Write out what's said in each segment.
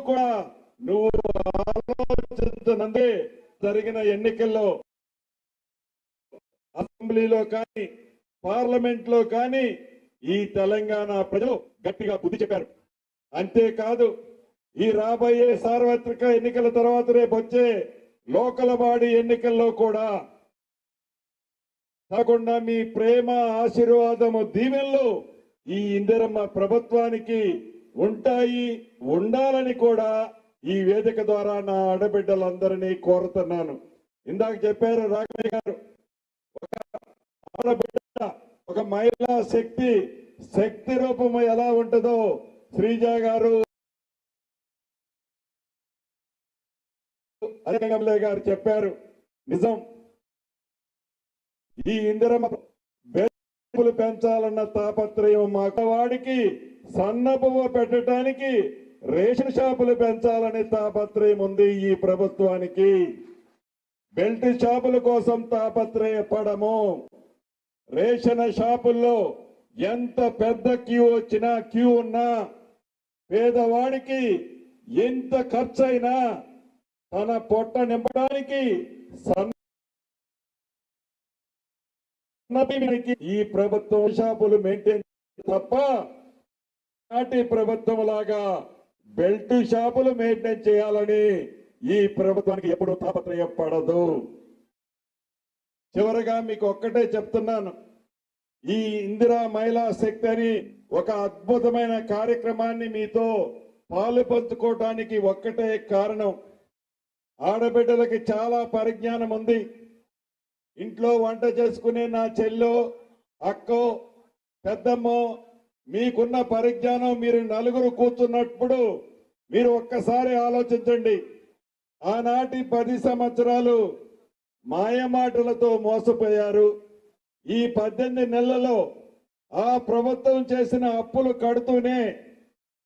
కూడా నువ్వు ఆలోచించనందే జరిగిన ఎన్నికల్లో అసెంబ్లీలో కానీ పార్లమెంట్ లో కానీ ఈ తెలంగాణ ప్రజలు గట్టిగా బుద్ధి చెప్పారు. అంతేకాదు ఈ రాబోయే సార్వత్రిక ఎన్నికల తర్వాత రేపు వచ్చే లోకల్ బాడీ ఎన్నికల్లో కూడా కాకుండా మీ ప్రేమ ఆశీర్వాదము దీవెనలు ఈ ఇందిరమ్మ ప్రభుత్వానికి ఉంటాయి, ఉండాలని కూడా ఈ వేదిక ద్వారా నా ఆడబిడ్డలందరినీ కోరుతున్నాను. ఇందాక చెప్పారు రాఘవయ్య గారు, ఒక ఆడబిడ్డ ఒక మహిళా శక్తి రూపము ఎలా ఉంటుందో శ్రీజ గారు అరగంలే గారు చెప్పారు. నిజం, ఈ ఇందిరమ్మ బేపులు పెంచాలన్న తాపత్రయం మగవాడికి సన్నపువ్వ పెట్టడానికి రేషన్ షాపులు పెంచాలనే తాపత్రయం ఉంది ఈ ప్రభుత్వానికి. బెల్ట్ షాపుల కోసం తాపత్రయపడము. రేషన్ షాపుల్లో ఎంత పెద్ద క్యూ వచ్చినా క్యూ ఉన్నా పేదవాడికి ఎంత ఖర్చైనా తన పొట్ట నింపడానికి ఈ ప్రభుత్వం షాపులు మెయింటైన్ తప్ప నాటి ప్రభుత్వం లాగా బెల్ట్ షాపులు మెయింటైన్ చేయాలని ఈ ప్రభుత్వానికి ఎప్పుడు తాపత్రయం పడదు. చివరగా మీకు ఒక్కటే చెప్తున్నాను, ఈ ఇందిరా మహిళా శక్తి అని ఒక అద్భుతమైన కార్యక్రమాన్ని మీతో పాలు పంచుకోవడానికి ఒక్కటే కారణం. ఆడబిడ్డలకి చాలా పరిజ్ఞానం ఉంది. ఇంట్లో వంట చేసుకునే నా చెల్లో, అక్కో, పెద్దమ్మో, మీకున్న పరిజ్ఞానం మీరు నలుగురు కూర్చున్నప్పుడు మీరు ఒక్కసారి ఆలోచించండి. ఆనాటి 10 సంవత్సరాలు మాయమాటలతో మోసపోయారు. ఈ 18 నెలలలో ఆ ప్రభుత్వం చేసిన అప్పులు కడుతూనే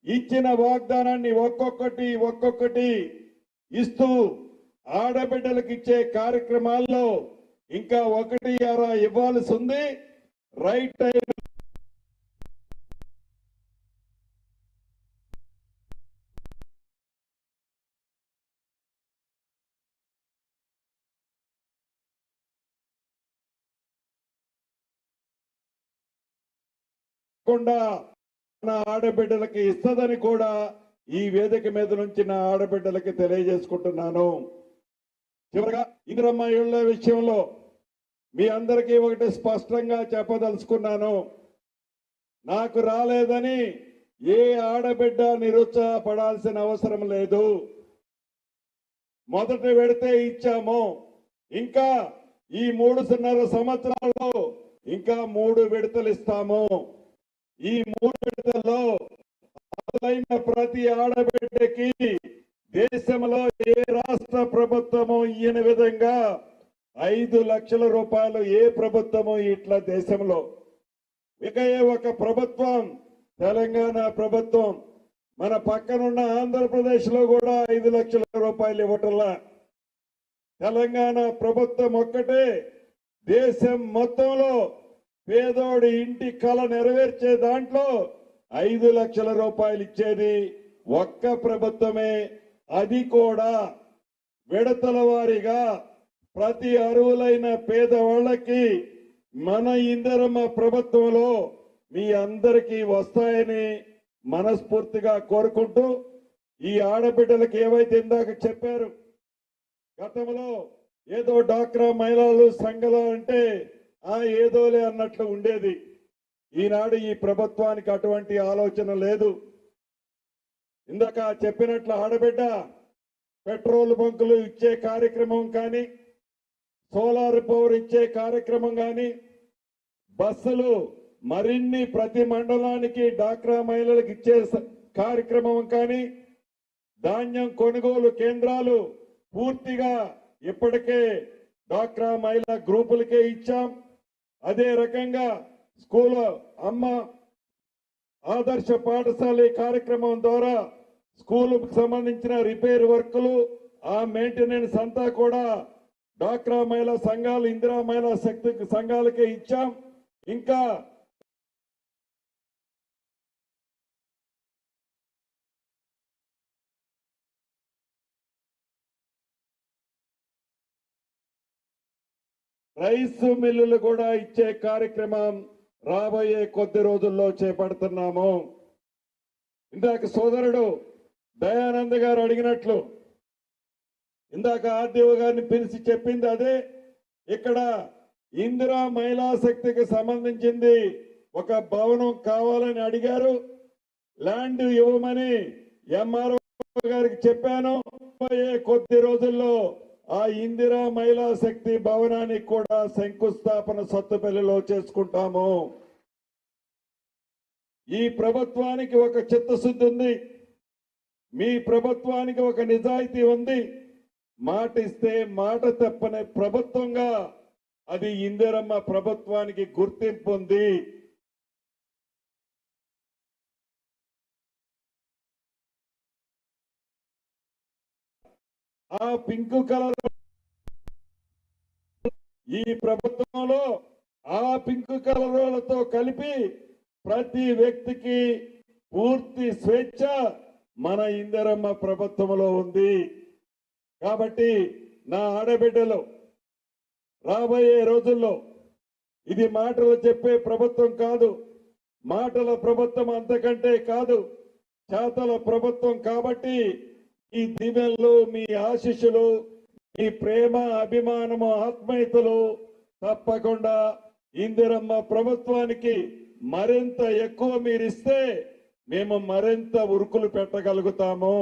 ఇచ్చిన వాగ్దానాన్ని ఒక్కొక్కటి ఇస్తూ ఆడబిడ్డలకు ఇచ్చే కార్యక్రమాల్లో ఇంకా 1 ఇవ్వాల్సి ఉంది. రైట్ టైం నా ఆడబిడ్డలకి ఇస్తదని కూడా ఈ వేదిక మీద నుంచి నా ఆడబిడ్డలకి తెలియజేసుకుంటున్నాను. చివరగా ఇందిరమ్మ ఇళ్ల విషయంలో మీ అందరికీ ఒకటి స్పష్టంగా చెప్పదలుచుకున్నాను. నాకు రాలేదని ఏ ఆడబిడ్డ నిరుత్సాహపడాల్సిన అవసరం లేదు. మొదట విడతే ఇచ్చాము, ఇంకా ఈ 3.5 సంవత్సరాల్లో ఇంకా 3 విడతలు ఇస్తాము. ఈ 3 విడతల్లో ప్రతి ఆడబిడ్డకి దేశంలో ఏ రాష్ట్ర ప్రభుత్వము ఇయ్యని విధంగా 5 లక్షల రూపాయలు ఏ ప్రభుత్వము ఇట్లా దేశంలో. ఇక ఒక ప్రభుత్వం తెలంగాణ ప్రభుత్వం, మన పక్కనున్న ఆంధ్రప్రదేశ్ లో కూడా 5 లక్షల రూపాయలు ఇవ్వటంలా. తెలంగాణ ప్రభుత్వం ఒక్కటే దేశం మొత్తంలో పేదోడి ఇంటి కళ నెరవేర్చే దాంట్లో 5 లక్షల రూపాయలు ఇచ్చేది ఒక్క ప్రభుత్వమే. అది కూడా విడతల వారీగా ప్రతి అర్హులైన పేదవాళ్ళకి మన ఇందిరమ్మ ప్రభుత్వంలో మీ అందరికీ వస్తాయని మనస్ఫూర్తిగా కోరుకుంటూ, ఈ ఆడబిడ్డలకు ఏవైతే ఇందాక చెప్పారు, గతంలో ఏదో డాక్రా మహిళలు సంఘాలు అంటే ఏదోలే అన్నట్లు ఉండేది. ఈనాడు ఈ ప్రభుత్వానికి అటువంటి ఆలోచన లేదు. ఇందాక చెప్పినట్లు ఆడబిడ్డ పెట్రోల్ బంకులు ఇచ్చే కార్యక్రమం కానీ, సోలార్ పవర్ ఇచ్చే కార్యక్రమం కానీ, బస్సులు మరిన్ని ప్రతి మండలానికి డాక్రా మహిళలకు ఇచ్చే కార్యక్రమం కానీ, ధాన్యం కొనుగోలు కేంద్రాలు పూర్తిగా ఇప్పటికే డాక్రా మహిళా గ్రూపులకే ఇచ్చాం. అదే రకంగా స్కూల్ అమ్మ ఆదర్శ పాఠశాల కార్యక్రమం ద్వారా స్కూలుకు సంబంధించిన రిపేర్ వర్కులు, ఆ మెయింటెనెన్స్ అంతా కూడా డాక్రా మహిళా సంఘాలు, ఇందిరా మహిళా శక్తి సంఘాలకే ఇచ్చాం. ఇంకా రైస్ మిల్లులు కూడా ఇచ్చే కార్యక్రమం రాబోయే కొద్ది రోజుల్లో చేపడుతున్నాము. ఇందాక సోదరుడు దయానంద్ గారు అడిగినట్లు ఇందాక ఆర్డీఓ గారిని పిలిచి చెప్పింది అదే. ఇక్కడ ఇందిరా మహిళా శక్తికి సంబంధించింది ఒక భవనం కావాలని అడిగారు. ల్యాండ్ ఇవ్వమని ఎంఆర్ఓ గారికి చెప్పాను. కొద్ది రోజుల్లో ఆ ఇందిరా మహిళా శక్తి భవనానికి కూడా శంకుస్థాపన సత్తుపల్లిలో చేసుకుంటాము. ఈ ప్రభుత్వానికి ఒక చిత్తశుద్ధి ఉంది. మీ ప్రభుత్వానికి ఒక నిజాయితీ ఉంది. మాట ఇస్తే మాట తప్పని ప్రభుత్వంగా అది ఇందిరమ్మ ప్రభుత్వానికి గుర్తింపు ఉంది. ఆ పింక్ కలర్ ఈ ప్రభుత్వంలో ఆ పింక్ కలర్లతో కలిపి ప్రతి వ్యక్తికి పూర్తి స్వేచ్ఛ మన ఇందిరమ్మ ప్రభుత్వంలో ఉంది. కాబట్టి నా ఆడబిడ్డలు రాబోయే రోజుల్లో ఇది మాటలు చెప్పే ప్రభుత్వం కాదు, మాటల ప్రభుత్వం అంతకంటే కాదు, చేతల ప్రభుత్వం. కాబట్టి ఈ దీవెనలు, మీ ఆశీస్సులు, మీ ప్రేమ, అభిమానము, ఆత్మీయతలు తప్పకుండా ఇందిరమ్మ ప్రభుత్వానికి మరింత ఎక్కువ మీరిస్తే మేము మరింత ఉరుకులు పెట్టగలుగుతాము.